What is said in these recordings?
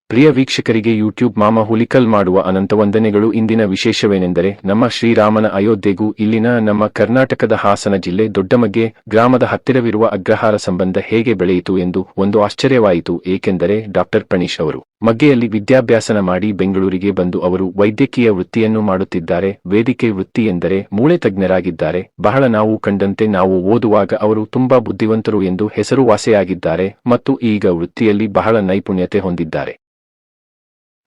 ಪ್ರಿಯ ವೀಕ್ಷಕರಿಗೆ ಯೂಟ್ಯೂಬ್ ಮಾಮ ಹುಲಿಕಲ್ ಮಾಡುವ ಅನಂತ ವಂದನೆಗಳು. ಇಂದಿನ ವಿಶೇಷವೇನೆಂದರೆ ನಮ್ಮ ಶ್ರೀರಾಮನ ಅಯೋಧ್ಯೆಗೂ ಇಲ್ಲಿನ ನಮ್ಮ ಕರ್ನಾಟಕದ ಹಾಸನ ಜಿಲ್ಲೆ ದೊಡ್ಡಮಗ್ಗೆ ಗ್ರಾಮದ ಹತ್ತಿರವಿರುವ ಅಗ್ರಹಾರ ಸಂಬಂಧ ಹೇಗೆ ಬೆಳೆಯಿತು ಎಂದು ಒಂದು ಆಶ್ಚರ್ಯವಾಯಿತು. ಏಕೆಂದರೆ ಡಾಕ್ಟರ್ ಪ್ರಣೀಶ್ ಅವರು ಮಗ್ಗೆಯಲ್ಲಿ ವಿದ್ಯಾಭ್ಯಾಸನ ಮಾಡಿ ಬೆಂಗಳೂರಿಗೆ ಬಂದು ಅವರು ವೈದ್ಯಕೀಯ ವೃತ್ತಿಯನ್ನು ಮಾಡುತ್ತಿದ್ದಾರೆ. ವೇದಿಕೆ ವೃತ್ತಿ ಎಂದರೆ ಮೂಳೆ ತಜ್ಞರಾಗಿದ್ದಾರೆ. ಬಹಳ ನಾವು ಕಂಡಂತೆ ನಾವು ಓದುವಾಗ ಅವರು ತುಂಬಾ ಬುದ್ಧಿವಂತರು ಎಂದು ಹೆಸರುವಾಸಿಯಾಗಿದ್ದಾರೆ ಮತ್ತು ಈಗ ವೃತ್ತಿಯಲ್ಲಿ ಬಹಳ ನೈಪುಣ್ಯತೆ ಹೊಂದಿದ್ದಾರೆ.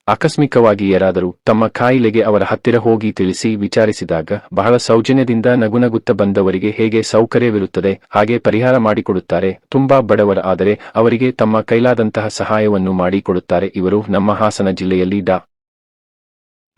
ಆಕಸ್ಮಿಕವಾಗಿ ಯಾರಾದರೂ ತಮ್ಮ ಕಾಯಿಲೆಗೆ ಅವರ ಹತ್ತಿರ ಹೋಗಿ ತಿಳಿಸಿ ವಿಚಾರಿಸಿದಾಗ ಬಹಳ ಸೌಜನ್ಯದಿಂದ ನಗುನಗುತ್ತ ಬಂದವರಿಗೆ ಹೇಗೆ ಸೌಕರ್ಯವಿರುತ್ತದೆ ಹಾಗೆ ಪರಿಹಾರ ಮಾಡಿಕೊಡುತ್ತಾರೆ. ತುಂಬಾ ಬಡವರ ಆದರೆ ಅವರಿಗೆ ತಮ್ಮ ಕೈಲಾದಂತಹ ಸಹಾಯವನ್ನು ಮಾಡಿಕೊಡುತ್ತಾರೆ. ಇವರು ನಮ್ಮ ಹಾಸನ ಜಿಲ್ಲೆಯಲ್ಲಿ ಡಾ.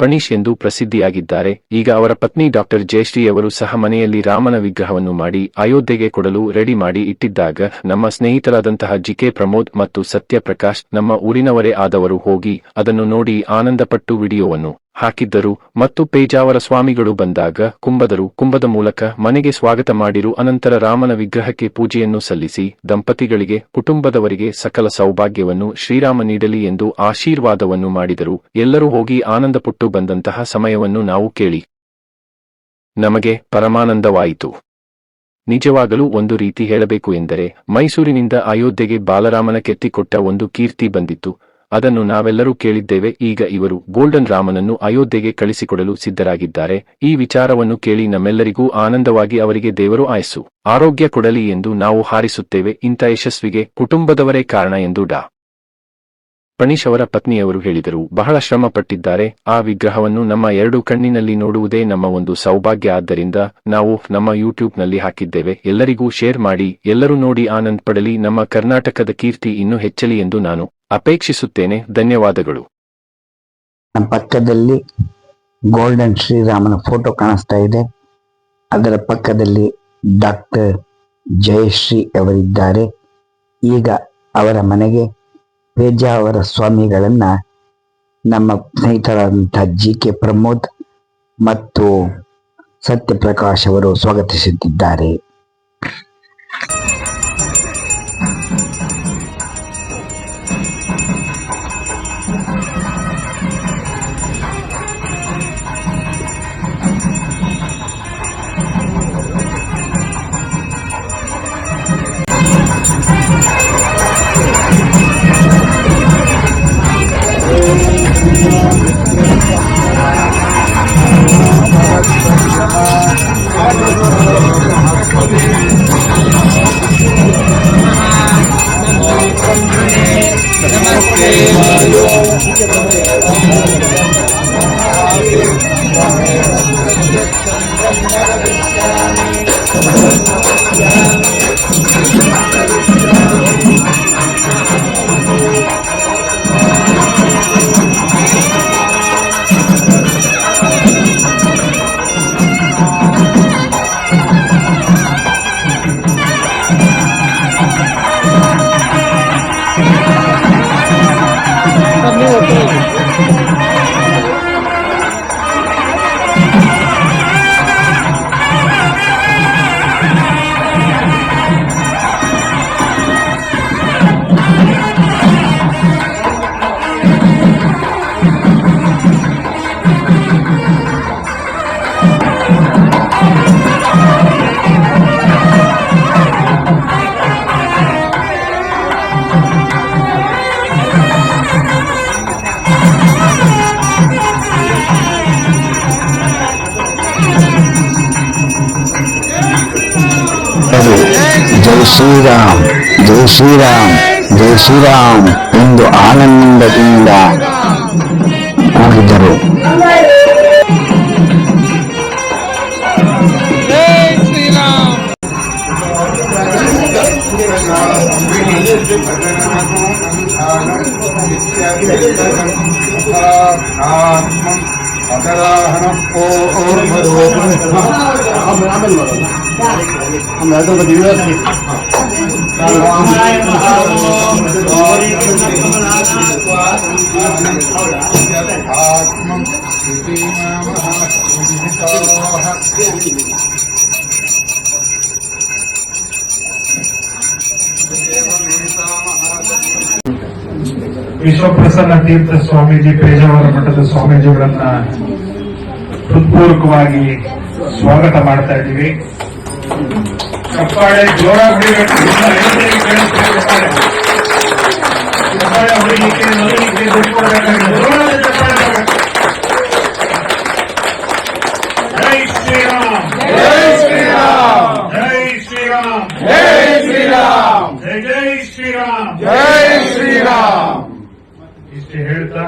ಪ್ರಣೀಶ್ ಎಂದು ಪ್ರಸಿದ್ಧಿಯಾಗಿದ್ದಾರೆ. ಈಗ ಅವರ ಪತ್ನಿ ಡಾಕ್ಟರ್ ಜಯಶ್ರೀ ಅವರು ಸಹ ಮನೆಯಲ್ಲಿ ರಾಮನ ವಿಗ್ರಹವನ್ನು ಮಾಡಿ ಅಯೋಧ್ಯೆಗೆ ಕೊಡಲು ರೆಡಿ ಮಾಡಿ ಇಟ್ಟಿದ್ದಾಗ ನಮ್ಮ ಸ್ನೇಹಿತರಾದಂತಹ ಜಿಕೆ ಪ್ರಮೋದ್ ಮತ್ತು ಸತ್ಯ ಪ್ರಕಾಶ್ ನಮ್ಮ ಊರಿನವರೇ ಆದವರು ಹೋಗಿ ಅದನ್ನು ನೋಡಿ ಆನಂದಪಟ್ಟು ವಿಡಿಯೋವನ್ನು ಹಾಕಿದ್ದರು ಮತ್ತು ಪೇಜಾವರ ಸ್ವಾಮಿಗಳು ಬಂದಾಗ ಕುಂಭದ ಮೂಲಕ ಮನೆಗೆ ಸ್ವಾಗತ ಮಾಡಿರು. ಅನಂತರ ರಾಮನ ವಿಗ್ರಹಕ್ಕೆ ಪೂಜೆಯನ್ನು ಸಲ್ಲಿಸಿ ದಂಪತಿಗಳಿಗೆ ಕುಟುಂಬದವರಿಗೆ ಸಕಲ ಸೌಭಾಗ್ಯವನ್ನು ಶ್ರೀರಾಮ ನೀಡಲಿ ಎಂದು ಆಶೀರ್ವಾದವನ್ನು ಮಾಡಿದರು. ಎಲ್ಲರೂ ಹೋಗಿ ಆನಂದಪಟ್ಟು ಬಂದಂತಹ ಸಮಯವನ್ನು ನಾವು ಕೇಳಿ ನಮಗೆ ಪರಮಾನಂದವಾಯಿತು. ನಿಜವಾಗಲೂ ಒಂದು ರೀತಿ ಹೇಳಬೇಕು ಎಂದರೆ ಮೈಸೂರಿನಿಂದ ಅಯೋಧ್ಯೆಗೆ ಬಾಲರಾಮನ ಕೆತ್ತಿಕೊಟ್ಟ ಒಂದು ಕೀರ್ತಿ ಬಂದಿತ್ತು. ಅದನ್ನು ನಾವೆಲ್ಲರೂ ಕೇಳಿದ್ದೇವೆ. ಈಗ ಇವರು ಗೋಲ್ಡನ್ ರಾಮನನ್ನು ಅಯೋಧ್ಯೆಗೆ ಕಳಿಸಿಕೊಡಲು ಸಿದ್ಧರಾಗಿದ್ದಾರೆ. ಈ ವಿಚಾರವನ್ನು ಕೇಳಿ ನಮ್ಮೆಲ್ಲರಿಗೂ ಆನಂದವಾಗಿ ಅವರಿಗೆ ದೇವರು ಆಯಸ್ಸು ಆರೋಗ್ಯ ಕೊಡಲಿ ಎಂದು ನಾವು ಹಾರಿಸುತ್ತೇವೆ. ಇಂಥ ಯಶಸ್ವಿಗೆ ಕುಟುಂಬದವರೇ ಕಾರಣ ಎಂದು ಡಾ. ಪ್ರಣೀಶ್ ಅವರ ಪತ್ನಿಯವರು ಹೇಳಿದರು. ಬಹಳ ಶ್ರಮ ಪಟ್ಟಿದ್ದಾರೆ. ಆ ವಿಗ್ರಹವನ್ನು ನಮ್ಮ ಎರಡು ಕಣ್ಣಿನಲ್ಲಿ ನೋಡುವುದೇ ನಮ್ಮ ಒಂದು ಸೌಭಾಗ್ಯ. ಆದ್ದರಿಂದ ನಾವು ನಮ್ಮ ಯೂಟ್ಯೂಬ್ನಲ್ಲಿ ಹಾಕಿದ್ದೇವೆ. ಎಲ್ಲರಿಗೂ ಶೇರ್ ಮಾಡಿ, ಎಲ್ಲರೂ ನೋಡಿ ಆನಂದ ಪಡಲಿ. ನಮ್ಮ ಕರ್ನಾಟಕದ ಕೀರ್ತಿ ಇನ್ನೂ ಹೆಚ್ಚಲಿ ಎಂದು ನಾನು ಅಪೇಕ್ಷಿಸುತ್ತೇನೆ. ಧನ್ಯವಾದಗಳು. ನಮ್ಮ ಪಕ್ಕದಲ್ಲಿ ಗೋಲ್ಡನ್ ಶ್ರೀರಾಮನ ಫೋಟೋ ಕಾಣಿಸ್ತಾ ಇದೆ. ಅದರ ಪಕ್ಕದಲ್ಲಿ ಡಾಕ್ಟರ್ ಜಯಶ್ರೀ ಅವರಿದ್ದಾರೆ. ಈಗ ಅವರ ಮನೆಗೆ ಪೇಜಾವರ ಸ್ವಾಮಿಗಳನ್ನ ನಮ್ಮ ಸ್ನೇಹಿತರಾದಂತಹ ಜಿಕೆ ಪ್ರಮೋದ್ ಮತ್ತು ಸತ್ಯಪ್ರಕಾಶ್ ಅವರು ಸ್ವಾಗತಿಸುತ್ತಿದ್ದಾರೆ. ಜೈ ಶ್ರೀರಾಮ್, ಜೈ ಶ್ರೀರಾಮ್, ಜೈ ಶ್ರೀರಾಮ್ ಎಂದು ಆನಂದದಿಂದ ಕೂಗಿದರು. ವಿಶ್ವಪ್ರಸನ್ನ ತೀರ್ಥ ಸ್ವಾಮೀಜಿ ಪೇಜಾವರ ಮಠದ ಸ್ವಾಮೀಜಿಗಳನ್ನ ಹೃತ್ಪೂರ್ವಕವಾಗಿ ಸ್ವಾಗತ ಮಾಡ್ತಾ ಇದ್ದೀವಿ. ಚಪ್ಪಾಳೆ ಜೋರಾಗಿ ಚಪ್ಪಾಳೆ ಹೊಡಿಲಿಕ್ಕೆ ನಲಿಲಿಕ್ಕೆ ದುಡ್ಡು ಕೊಡಬೇಕಾಗಿದೆ. ಜೋರಾದ ಚಪ್ಪಾಳೆ. ಜೈ ಶ್ರೀರಾಮ್, ಜೈ ಶ್ರೀರಾಮ್, ಜೈ ಶ್ರೀರಾಮ್, ಜೈ ಶ್ರೀರಾಮ್, ಜೈ ಜೈ ಶ್ರೀರಾಮ್, ಜೈ ಶ್ರೀರಾಮ್. ಇಷ್ಟು ಹೇಳ್ತಾ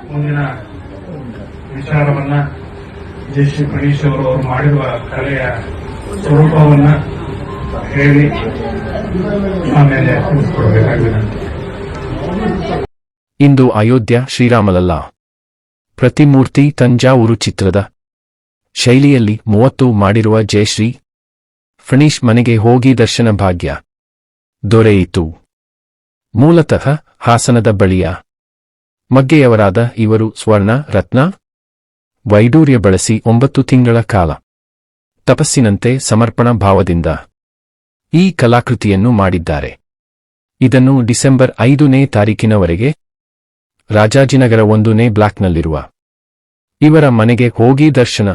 ಮುಂದಿನ ವಿಚಾರವನ್ನ ಜಯಶ್ರೀ ಗಣೇಶ್ ಅವರು ಮಾಡಿರುವ ಕಲೆಯ ಸ್ವರೂಪವನ್ನ ಹೇಳಿ ಆಮೇಲೆ ತಿಳಿಸ್ಕೊಡ್ಬೇಕಾಗಿದೆ. ಇಂದು ಅಯೋಧ್ಯ ಶ್ರೀರಾಮಲಲ್ಲ, ಪ್ರತಿಮೂರ್ತಿ ತಂಜಾವೂರು ಚಿತ್ರದ ಶೈಲಿಯಲ್ಲಿ 30 ಮಾಡಿರುವ ಜಯಶ್ರೀ ಫಣೀಶ್ ಮನೆಗೆ ಹೋಗಿ ದರ್ಶನ ಭಾಗ್ಯ ದೊರೆಯಿತು. ಮೂಲತಃ ಹಾಸನದ ಬಳಿಯ ಮಗ್ಗೆಯವರಾದ ಇವರು ಸ್ವರ್ಣ, ರತ್ನ, ವೈಡೂರ್ಯ ಬಳಸಿ 9 ತಿಂಗಳ ಕಾಲ ತಪಸ್ಸಿನಂತೆ ಸಮರ್ಪಣಾ ಭಾವದಿಂದ ಈ ಕಲಾಕೃತಿಯನ್ನು ಮಾಡಿದ್ದಾರೆ. ಇದನ್ನು ಡಿಸೆಂಬರ್ 5ನೇ ತಾರೀಕಿನವರೆಗೆ ರಾಜಾಜಿನಗರ 1ನೇ ಬ್ಲಾಕ್ನಲ್ಲಿರುವ ಇವರ ಮನೆಗೆ ಹೋಗಿ ದರ್ಶನ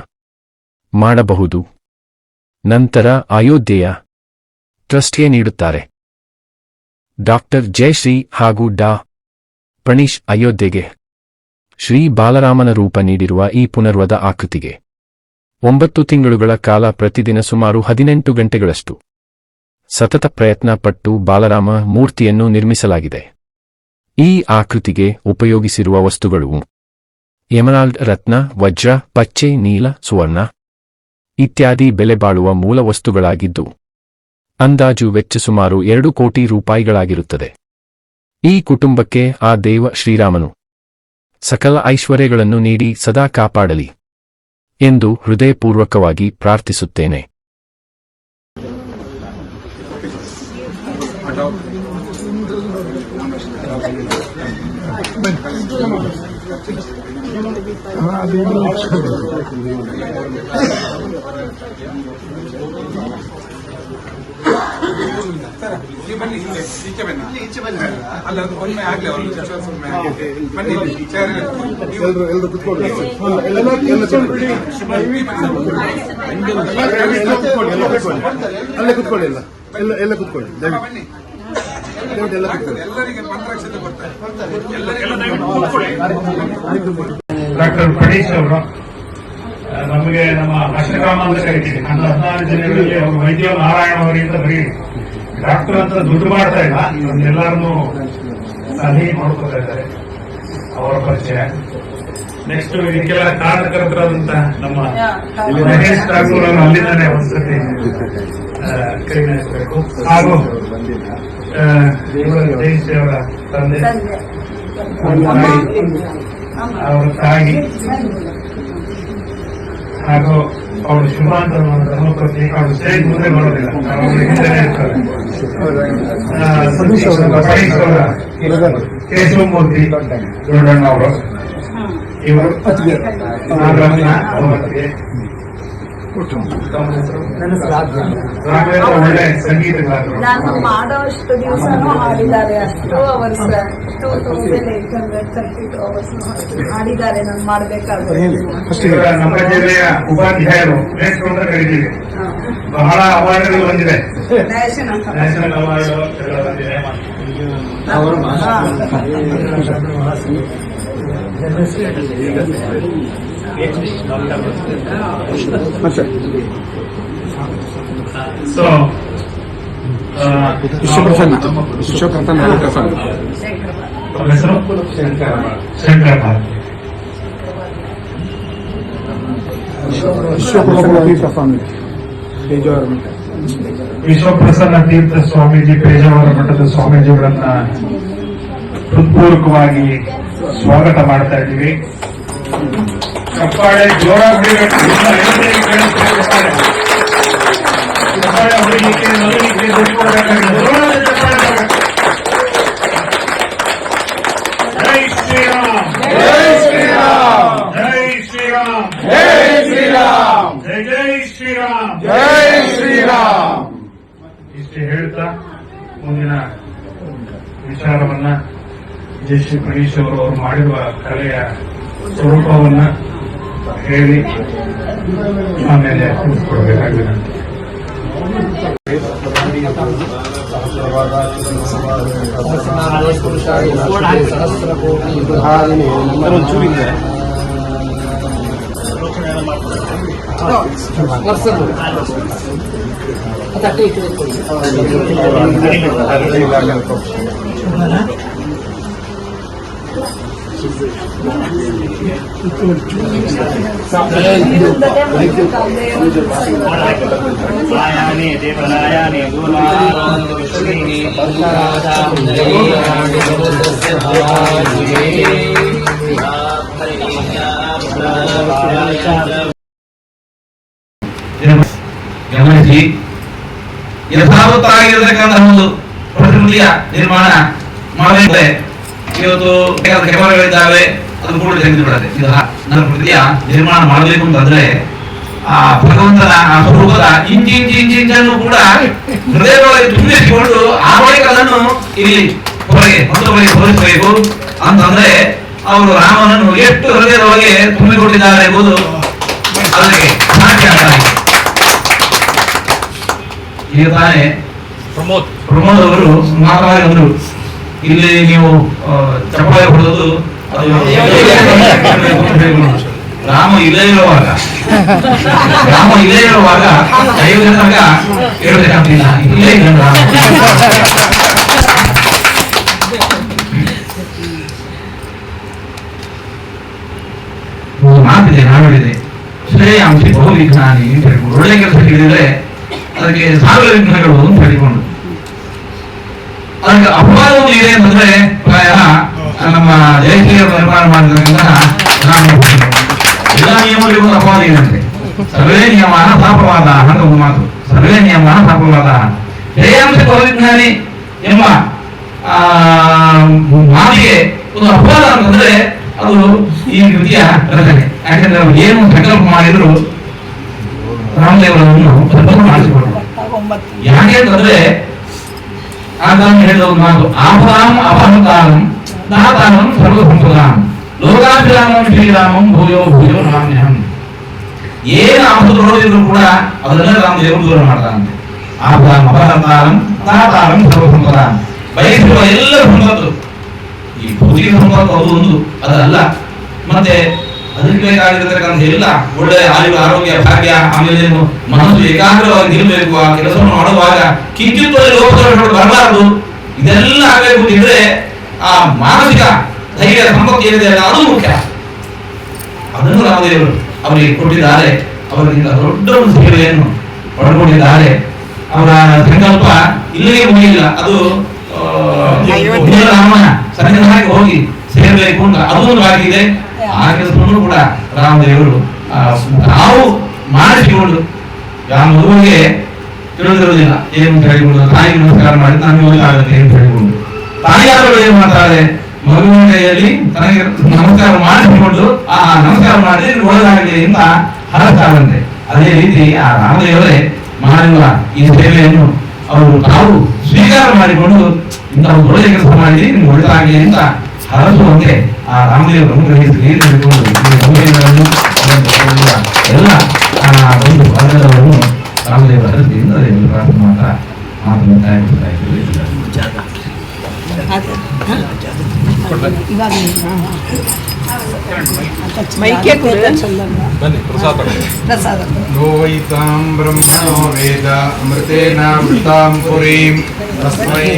ಮಾಡಬಹುದು. ನಂತರ ಅಯೋಧ್ಯೆಯ ಟ್ರಸ್ಟ್ಗೆ ನೀಡುತ್ತಾರೆ. ಡಾಕ್ಟರ್ ಜಯಶ್ರೀ ಹಾಗೂ ಡಾ. ಫಣೀಶ್ ಅಯೋಧ್ಯೆಗೆ ಶ್ರೀ ಬಾಲರಾಮನ ರೂಪ ನೀಡಿರುವ ಈ ಪುನರ್ವದ ಆಕೃತಿಗೆ 9 ತಿಂಗಳುಗಳ ಕಾಲ ಪ್ರತಿದಿನ ಸುಮಾರು 18 ಗಂಟೆಗಳಷ್ಟು ಸತತ ಪ್ರಯತ್ನ ಪಟ್ಟು ಬಾಲರಾಮ ಮೂರ್ತಿಯನ್ನು ನಿರ್ಮಿಸಲಾಗಿದೆ. ಈ ಆಕೃತಿಗೆ ಉಪಯೋಗಿಸಿರುವ ವಸ್ತುಗಳು ಎಮರಾಲ್ಡ್, ರತ್ನ, ವಜ್ರ, ಪಚ್ಚೆ, ನೀಲ, ಸುವರ್ಣ ಇತ್ಯಾದಿ ಬೆಲೆಬಾಳುವ ಮೂಲ ವಸ್ತುಗಳಾಗಿದ್ದು ಅಂದಾಜು ವೆಚ್ಚ ಸುಮಾರು 2 ಕೋಟಿ ರೂಪಾಯಿಗಳಾಗಿರುತ್ತದೆ. ಈ ಕುಟುಂಬಕ್ಕೆ ಆ ದೇವ ಶ್ರೀರಾಮನು ಸಕಲ ಐಶ್ವರ್ಯಗಳನ್ನು ನೀಡಿ ಸದಾ ಕಾಪಾಡಲಿ ಎಂದು ಹೃದಯಪೂರ್ವಕವಾಗಿ ಪ್ರಾರ್ಥಿಸುತ್ತೇನೆ. ಬನ್ನಿ, ಈಚೆ ಬನ್ನಿ, ಈಚೆ ಬನ್ನಿ. ಅಲ್ಲ, ಅದು ಒಮ್ಮೆ ಆಗ್ಲಿ ಅವರು ಬನ್ನಿ, ಎಲ್ಲರೂ ಕುತ್ಕೊಳ್ಳಿ. ಅಲ್ಲೇ ಕುತ್ಕೊಳ್ಳಿ, ಎಲ್ಲ ಕುತ್ಕೊಳ್ಳಿ, ದಯವಿಟ್ಟು ಎಲ್ಲ ಕುತ್ಕೊಳ್ಳಿ. ಎಲ್ಲರಿಗೆ ಮಂತ್ರಾಕ್ಷತೆ ಕೊಡ್ತಾರೆ. ಡಾಕ್ಟರ್ ಫಣೀಶ್ ಅವರು ನಮಗೆ ನಮ್ಮ ಅಷ್ಟಗ್ರಾಮ ಅಂತ ಕರಿತೀವಿ. 16 ಜಿಲ್ಲೆಗಳಲ್ಲಿ ಅವರು ವೈದ್ಯ ನಾರಾಯಣ ಅವರಿಂದ ಬರೀ ಡಾಕ್ಟರ್ ಅಂತ ದುಡ್ಡು ಮಾಡ್ತಾ ಇಲ್ಲ, ಎಲ್ಲರನ್ನೂ ಸಲಹೆ ಮಾಡ್ಕೊತಾ ಇದ್ದಾರೆ. ಅವರ ಪರಿಚಯ. ನೆಕ್ಸ್ಟ್ ಇದಕ್ಕೆಲ್ಲ ಕಾರಣಕರ್ತರಾದಂತ ನಮ್ಮ ಮಹೇಶ್ ಠಾಕೂರ್ ಅವರು ಅಲ್ಲಿಂದಾನೆ ಒಂದ್ಸತಿ ಕೈ ನಡೆಸಬೇಕು. ಹಾಗೂ ಜಯಶ್ರೀ ಅವರ ತಂದೆ, ಅವರ ತಾಯಿ ಹಾಗೂ ಅವರು ಶುಭಾಂತ ಧರ್ಮಪತ್ನಿ. ಅವರು ಸ್ಟೇಜ್ ಮುಂದೆ ಬರೋದಿಲ್ಲ, ಅವರು ಹಿಂದೆನೇ ಇರ್ತಾರೆ. ಫಣೀಶ್ ಅವರ ಕೇಶವಮೂರ್ತಿ ದೊಡ್ಡಣ್ಣ ಅವರು, ಇವರು ನಾಗರತ್ನ ಅವರಿಗೆ ಒಳ್ಳೆ ಸಂಗೀತಗಾರರು. ನಾನು ಮಾಡೋಷ್ಟು ದಿವಸನೂ ಹಾಡಿದ್ದಾರೆ. ಅಷ್ಟು ಅವರ್ಸ್ 2832 hours ಹಾಡಿದ್ದಾರೆ. ನಾನು ಮಾಡಬೇಕಾದ್ರೆ ನಮ್ಮ ಜಿಲ್ಲೆಯ ಉಪಾಧ್ಯಾಯರು ನೇಸ್ರು ಅಂತ ಕರೀತೀವಿ. ಬಹಳ ಅವಾರ್ಡ್ಗಳು ಬಂದಿದೆ, ನ್ಯಾಷನಲ್ ಅವಾರ್ಡ್ ಎಲ್ಲ ಬಂದಿದೆ. ಸೊ ವಿಶ್ವಪ್ರಸನ್ನ ಹೆಸರು ಶಂಕರ ಭಾರತಿ. ವಿಶ್ವಪ್ರಸನ್ನ ತೀರ್ಥ ಸ್ವಾಮೀಜಿ ಪೇಜಾವರ ಮಠದ ಸ್ವಾಮೀಜಿಗಳನ್ನ ಹೃತ್ಪೂರ್ವಕವಾಗಿ ಸ್ವಾಗತ ಮಾಡ್ತಾ ಇದ್ದೀವಿ. ಚಪ್ಪಾಳೆ ಜೋರಾಗಿ ಚಪ್ಪಾಳೆ ಹೊಡಿಲಿಕ್ಕೆ ನಲಿಲಿಕ್ಕೆ ದುಡ್ಡು ಕೊಡಬೇಕಾಗಿದೆ. ಜೋರಾದ ಚಪ್ಪಾಳೆ. ಜೈ ಶ್ರೀರಾಮ್, ಜೈ ಶ್ರೀರಾಮ್, ಜೈ ಶ್ರೀರಾಮ್, ಜೈ ಶ್ರೀರಾಮ್, ಜೈ ಜೈ ಶ್ರೀರಾಮ್, ಜೈ ಶ್ರೀರಾಮ್. ಇಷ್ಟು ಹೇಳ್ತಾ ಮುಂದಿನ ವಿಚಾರವನ್ನ ಜಯಶ್ರೀ ಗಣೇಶ್ ಅವರು ಮಾಡಿರುವ ಕಲೆಯ ಸ್ವರೂಪವನ್ನ ಹೇಳಿ ಆಮೇಲೆ ತಿಳಿಸ್ಕೊಡ್ಬೇಕಾಗಿದೆ. ಗಮನಿಸಿ, ಯಥಾವತ್ತಾಗಿರತಕ್ಕಂಥ ಒಂದು ಪ್ರತಿಕೃತಿಯ ನಿರ್ಮಾಣ ಮಾಡಬೇಕಂದ್ರೆ ಇವತ್ತು ಕ್ಯಾಮರಾಗಳಿದ್ದಾವೆ, ಅದು ಕೂಡ ತೆಗೆದು ಬಿಡುತ್ತೆ. ಇದು ನನ್ನ ಕೃತಿಯ ನಿರ್ಮಾಣ ಮಾಡಬೇಕು ಅಂತಂದ್ರೆ ಆ ಭಗವಂತನ ಆ ಸ್ವರೂಪದ ಇಂಚಿಂಚನ್ನು ಕೂಡ ಹೃದಯದೊಳಗೆ ತುಂಬಿಸಿಕೊಂಡು ಆ ಬಳಿಕ ಅದನ್ನು ಇಲ್ಲಿ ಹೊರಗೆ ಮತ್ತೊಬ್ಬರಿಗೆ ತೋರಿಸಬೇಕು ಅಂತಂದ್ರೆ ಅವರು ರಾಮನನ್ನು ಎಷ್ಟು ಹೃದಯದೊಳಗೆ ತುಂಬಿಕೊಂಡಿದ್ದಾರೆ ಎಂಬುದು ಅದಕ್ಕೆ ಸಾಧ್ಯ ಆಗ್ತಾರೆ. ಈಗ ತಾನೇ ಪ್ರಮೋದ್ ಅವರು ಮಾತನಾಡಿದ್ರು, ಇಲ್ಲಿ ನೀವು ಚಪ್ಪಾಳೆ ಹೊಡೆದು ರಾಮ ಇಲ್ಲೇ ಇರುವಾಗ ದೈವ ಜನರಾಗ ಹೇಳ್ಬೇಕಂತಿಲ್ಲ, ಇಲ್ಲೇ ಇದ್ದಾನೆ ರಾಮ. ಮಾತಿದೆ, ನಾಡಿದೆ, ಶ್ರೇಯಾಂಶಿ ಬಹುವಿಜ್ಞಾನಿ ಅಂತ ಹೇಳ್ಕೊಂಡು ಒಳ್ಳೆ ಕೆಲಸ ಹೇಳಿದ್ರೆ ಅದಕ್ಕೆ ಸಾವಿರ ವಿಘ್ನಗಳು ಅಂತ ಹೇಳಿಕೊಂಡು ಅದಕ್ಕೆ ಅಪವಾದ ಒಂದು ಇದೆ ಅಂತಂದ್ರೆ ಪ್ರಾಯ ನಮ್ಮ ಜಯಶ್ರೀಯರು ನಿರ್ಮಾಣ ಮಾಡಿದಂತಹ ಎಲ್ಲ ನಿಯಮಗಳಿಗೂ ಅಪವಾದ ಇದೆ. ಸರ್ವೇ ನಿಯಮ ತಾಪವಾದ ಅಂತ ಒಂದು ಮಾತು, ಸರ್ವೇ ನಿಯಮ ತಾಪವಾದ. ಶ್ರೇಯಾಂಶ ಬಹುವಿಜ್ಞಾನಿ ಎಂಬ ಮಾತಿಗೆ ಒಂದು ಅಪವಾದ ಅಂತಂದ್ರೆ ಅದು ಈ ಕೃತಿಯ ರಚನೆ. ಯಾಕಂದ್ರೆ ಅವರು ಏನು ಸಂಕಲ್ಪ ಮಾಡಿದ್ರು ರಾಮದೇವರನ್ನು ಸಂಕಲ್ಪ ಮಾಡಿಸಿಕೊಟ್ರು. ಯಾಕೆ ಅಂತಂದ್ರೆ ಆತನು ಹೇಳಿದ ಒಂದು ಮಾತು, ಆಪದಾಂ ಅಪಹಂತಾರಂ ದಾತಾರಂ ಸರ್ವ ಸಂಪದಾಂ ಲೋಕಾಭಿರಾಮಂ ಶ್ರೀರಾಮಂ ಭೂಯೋ ಭೂಯೋ ನಮಾಮ್ಯಹಂ. ಏನು ಆಪತ್ತು ನೋಡಿದ್ರು ಕೂಡ ಅದನ್ನೇ ರಾಮದೇವರು ದೂರ ಮಾಡ್ತಾರಂತೆ. ಆಪದಾಂ ಅಪಹಂತಾರಂ ದಾತಾರಂ ಸರ್ವ ಸಂಪದಾಂ. ಬಯಸಿರುವ ಎಲ್ಲ ಸಂಪತ್ತು, ಈ ಭೌತಿಕ ಸಂಪತ್ತು ಅದು ಒಂದು ಅದಲ್ಲ, ಮತ್ತೆ ಅದಕ್ಕೆ ಬೇಕಾಗಿರತಕ್ಕಂಥ ಎಲ್ಲ ಒಳ್ಳೆ ಆರೋಗ್ಯ ಭಾಗ್ಯ, ಆಮೇಲೆ ಮನಸ್ಸು ಏಕಾಗ್ರವಾಗಿ ನಿಲ್ಲಬೇಕು, ಆ ಕೆಲಸವನ್ನು ಮಾಡುವಾಗ ಕಿಂಚಿತ್ತಲ್ಲಿ ಲೋಪದೋಷಗಳು ಬರಬಾರದು. ಇದೆಲ್ಲ ಆಗಬೇಕು ಅಂತಿದ್ರೆ ಆ ಮಾನಸಿಕ ಧೈರ್ಯ ಸಂಪತ್ತು ಏನಿದೆ ಅದು ಮುಖ್ಯ. ಅದನ್ನು ರಾಮದೇವರು ಅವರಿಗೆ ಕೊಟ್ಟಿದ್ದಾರೆ. ಅವರಿಂದ ದೊಡ್ಡ ಒಂದು ಸೇವೆಯನ್ನು ಪಡ್ಕೊಂಡಿದ್ದಾರೆ. ಅವರ ಸಂಕಲ್ಪ ಇಲ್ಲಿಗೆ ಮುಗಿಯಿಲ್ಲ, ಅದು ರಾಮನ ಸನ್ನಿಧಾನಕ್ಕೆ ಹೋಗಿ ಸೇರಬೇಕು ಅಂತ ಅದೊಂದು ಬಾಕಿ ಇದೆ. ಆ ಕೆಲಸವನ್ನು ಕೂಡ ರಾಮದೇವರು ನಾವು ಮಾಡಿಸಿಕೊಂಡು ಯಾವ ಮಗುವಿಗೆ ತಿಳಿದಿರುವುದಿಲ್ಲ ಏನು ಅಂತ ಹೇಳಿಕೊಂಡು ತಾಯಿಗೆ ನಮಸ್ಕಾರ ಮಾಡಿ ತಾನು ಹೋಗಲಾಗುತ್ತೆ ಅಂತ ಹೇಳಿಕೊಂಡು ತಾಯಿಯಾದವರು ಏನು ಮಾಡ್ತಾರೆ, ಮಗುವಿನ ಕೈಯಲ್ಲಿ ತನಗೆ ನಮಸ್ಕಾರ ಮಾಡಿಸಿಕೊಂಡು ಆ ನಮಸ್ಕಾರ ಮಾಡಿ ಒಳ್ಳೆದಾಗಲಿ ಅಂತ ಹರಸ್ತಾರಂತೆ. ಅದೇ ರೀತಿ ಆ ರಾಮದೇವರೇ ಮಾಡಿರುವ ಈ ಸೇವೆಯನ್ನು ಅವರು ತಾವು ಸ್ವೀಕಾರ ಮಾಡಿಕೊಂಡು ಇಂಥ ಒಂದು ಒಳ್ಳೆಯ ಕೆಲಸ ಮಾಡಿ ನಿಮ್ಗೆ ಒಳ್ಳೆದಾಗಲಿ ಅಂತ ಹರಸುವಂತೆ ಆ ರಾಮದೇವರು ಗ್ರಹಿಸಲಿ ಎಲ್ಲ ಒಂದು ವರ್ಗದವರನ್ನು ರಾಮದೇವರ ಹರಸಿಯಿಂದ ಪ್ರಾರ್ಥನೆ ಮಾತ್ರ ಮಾತನ್ನು ತಯಾರಿಸ್ತಾ ಇದ್ದೀವಿ. यो वैतां ब्रह्मणो वेद अमृतेन वृतां पुरीं तस्मै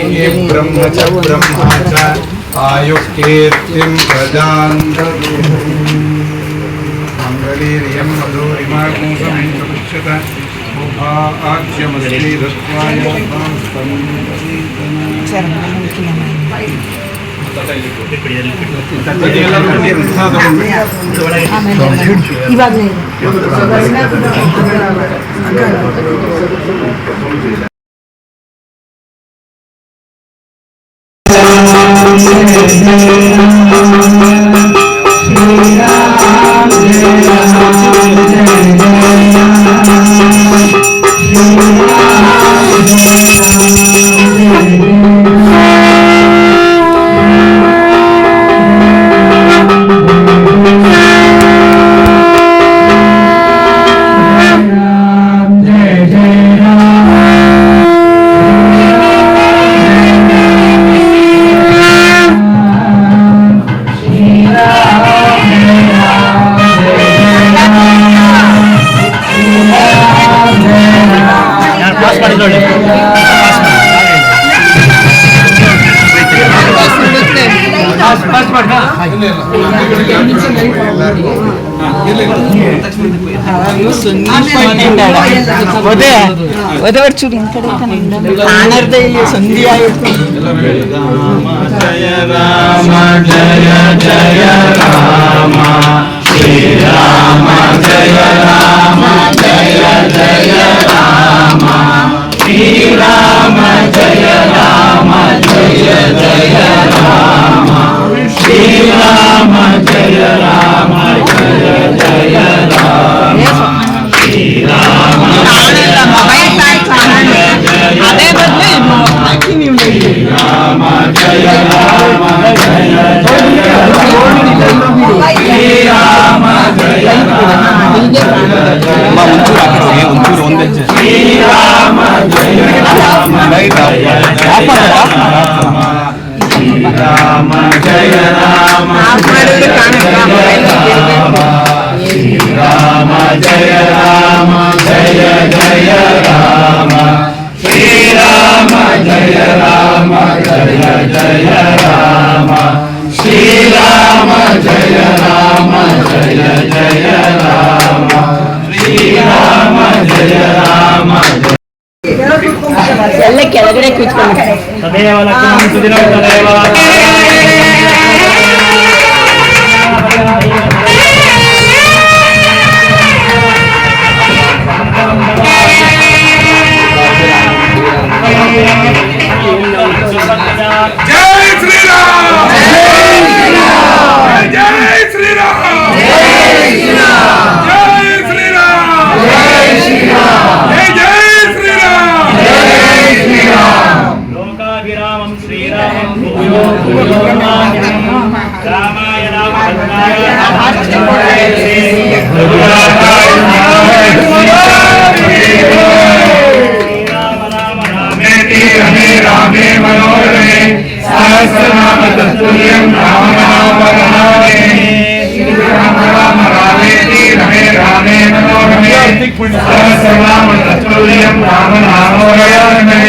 ब्रह्म च ब्रह्मा च आयुष्कीर्तिं प्रजान्तु मङ्गलीर्यं मधुरिमागुंसमुच्यत शोभाख्यमस्ति दत्त्वाय వదవర్చుడు కానర్దే సంధి ఆయుడు జయ రామ జయ జయ రామ శ్రీరామ జయ రామ జయ జయ రామ శ్రీరామ జయ రామ జయ జయ రామ శ్రీరామ జయ రామ జయ జయ రామ శ్రీరామ అదే బదులు రామ జయ రామ జయ జయ శ్రీరామ జయ రామ శ్రీరామ జయ రామ శ్రీరామ జయ రామ శ్రీరామ జయ రామ జయ జయ రామ శ్రీరామ జయ రామ జయ జయ రామ శ్రీరామ జయ రామ జయ జయ రామ ಶ್ರೀರಾಮ ಜಯ ರಾಮ ಎಲ್ಲ ಕೆಳಗಡೆ ಕೂತ್ಕೊಂಡು ತದೇವ ಲಕ್ಷ್ಮಣ ಸುದಿನೋ ತದೇವ ಜೈ ಶ್ರೀರಾಮ್ ಜೈ ಶ್ರೀರಾಮ್ ಜೈ ಶ್ರೀರಾಮ್ ಜೈ ಶ್ರೀರಾಮ್ ಜೈ ಶ್ರೀರಾಮ್ ಜೈ ಶ್ರೀರಾಮ್ ಲೋಕಾಭಿರಾಮಂ ಶ್ರೀರಾಮಂ ಭೂಯೋ ಭೂಯೋ ರಾಮಾಯ ರಾಮಭದ್ರಾಯ ರಾಮಾಯ ರಮೇ ರಾಮೇ ಮನೋರಮೇ ಸಹಸ್ರನಾಮ ತತ್ತುಲ್ಯಂ ರಾಮ ನಾಮ ವರಾಣೇ ರಾಮ ರಾಮ ರಾಮೇತಿ ರಮೇ ರಾಮೇ ಮನೋರಮೇ ಸಹಸ್ರನಾಮ ತತ್ತುಲ್ಯಂ ರಾಮ ನಾಮ ವರಾಣೇ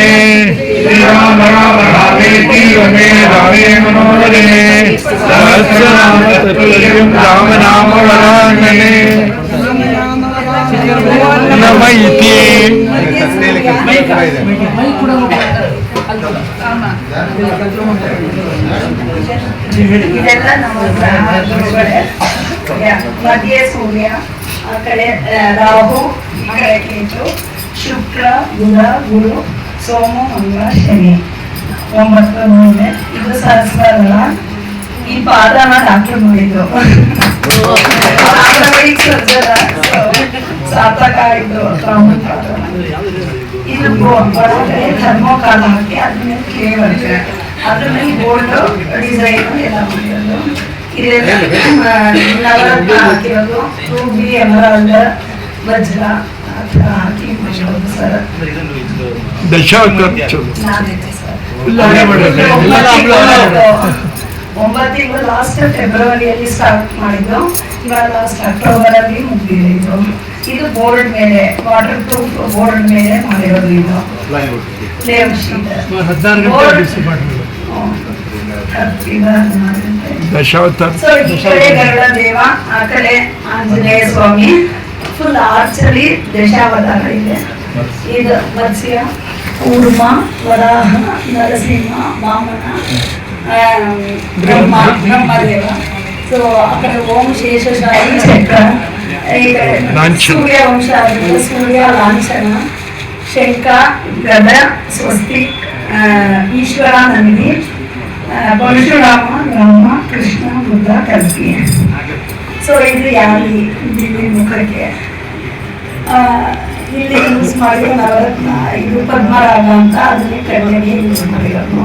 ಶ್ರೀರಾಮ ರಾಮ ರಾಮೇತಿ ರಮೇ ರಾಮೇ ಮನೋರಮೇ ಸಹಸ್ರನಾಮ ತತ್ತುಲ್ಯಂ ರಾಮ ನಾಮ ವರಾಣೇ ನಮ ಇತಿ ಇದೆಲ್ಲ ನಮ್ಮ ಮಧ್ಯ ಸೂರ್ಯ ಆ ಕಡೆ ರಾಹು ಈ ಕಡೆ ಕೇತು ಶುಕ್ರ ಬುಧ ಗುರು ಸೋಮು ಮಂಗಳ ಶನಿ 9 ಮೂಲೆ ಇದು ಸಹಸ್ರದಳ ಈ ಪಾದನ ಡಾಕ್ಟರ್ ನೋಡಿದ್ದು ಸಾರ್ಥಕ ಆಯಿತು ಇದು ಒಳಗಡೆ ಥರ್ಮೋಕಾಲ್ ಹಾಕಿ ಅದ್ರ ಮೇಲೆ ಕ್ಲೇ ಬರುತ್ತೆ ಅದ್ರ ಮೇಲೆ ಗೋಲ್ಡ್ ಡಿಸೈನ್ ಎಲ್ಲ ಮಾಡಿರೋದು ಇದೆಲ್ಲ ನವರತ್ನ ಹಾಕಿರೋದು ರೂಬಿ ಎಮರಾಲ್ಡ್ ವಜ್ರ ಹಾಕಿ ಮಾಡಿರೋದು ಸರ್ ನಾನಿದೆ ಸರ್ 9 ತಿಂಗಳು ಲಾಸ್ಟ್ ಫೆಬ್ರವರಿಯಲ್ಲಿ ಸ್ಟಾರ್ಟ್ ಮಾಡಿದ್ದು ಇವಾಗ ಲಾಸ್ಟ್ ಅಕ್ಟೋಬರ್ ಅಲ್ಲಿ ಮುಗಿದಿದೆ ಇದು ಬೋರ್ಡ್ ಮೇಲೆ ವಾಟರ್ ಪ್ರೂಫ್ ಬೋರ್ಡ್ ಮೇಲೆ ಮಾಡಿರೋದು ಇದು ಲೇಔಟ್ ಶೀಟ್ ಸೊ ಈ ಕಡೆ ಗರುಡ ದೇವ ಆ ಕಡೆ ಆಂಜನೇಯ ಸ್ವಾಮಿ ಫುಲ್ ಆರ್ಚಲ್ಲಿ ದಶಾವತಾರ ಇದೆ ಇದು ಮತ್ಸ್ಯ ಕೂರ್ಮ ವರಾಹ ನರಸಿಂಹ ವಾಮನ ಬ್ರಹ್ಮದೇವ ಸೊ ಆ ಕಡೆ ಓಂ ಶೇಷಶಾಹಿ ಚಕ್ರ ಈ ಕಡೆ ಸೂರ್ಯ ವಂಶ ಸೂರ್ಯ ಲಾಂಛನ ಶಂಖ ಗದ ಸ್ವಸ್ತಿ ಈಶ್ವರ ನಂದಿ ಪರಶುರಾಮ ಬ್ರಹ್ಮ ಕೃಷ್ಣ ಬುದ್ಧ ಕಲ್ಕಿ ಸೊ ಇದು ಯಾಲಿ ದಿಲ್ಲಿ ಮುಖಕ್ಕೆ ಇಲ್ಲಿ ಯೂಸ್ ಮಾಡಿರೋ ನವರತ್ನ ಇದು ಪದ್ಮರಾಗ ಅಂತ ಅದನ್ನೇ ಕಣ್ಣಿಗೆ ಯೂಸ್ ಮಾಡಿರೋದು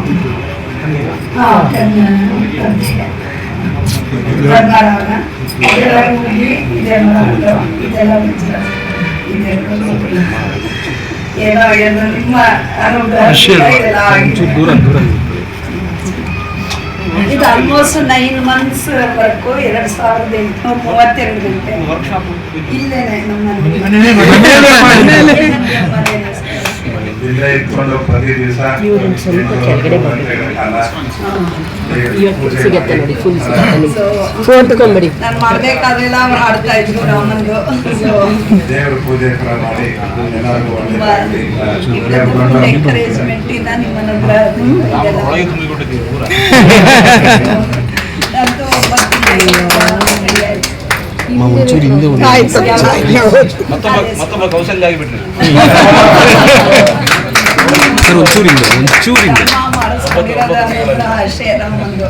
ಪದ್ಮರಾಗ ಇದೆಲ್ಲ ಮುಗಿ ಇದೆಲ್ಲ ಏನೋ ಏನು ನಿಮ್ಮ ಅನುಗ್ರಹ ಇದು ಆಲ್ಮೋಸ್ಟ್ 9 months ವರ್ಕು 2832 ಗಂಟೆ ಇಲ್ಲೇನೆ ನಮ್ಮ ಜಿಲ್ಲೆ ಇಟ್ಕೊಂಡು ಪ್ರತಿ ದಿವಸ ಸಿಗತ್ತೆ ನೋಡಿ, ಫುಲ್ ಸಿಗತ್ತೆ. ಫೋನ್ ತಗೊಂಡ್ಬಿಡಿ. ನಾನು ಮಾಡ್ಬೇಕಾದ್ರೆಲ್ಲ ಅವ್ರು ಹಾಡ್ತಾ ಇದ್ರು ರಾಮಂದು. ದೇವ್ರ ಪೂಜೆ ಮಾಡಿ ಎಲ್ಲರಿಗೂ ಎಂಕರೇಜ್ಮೆಂಟ್ ಇಂದ ನಿಮ್ಮನ್ನ ಮತ್ತೊಬ್ಬ ಕೌಶಲ್ಯ ಆಗಿಬಿಟ್ರಿ. ಅಷ್ಟೇ ರಾಮಂದು.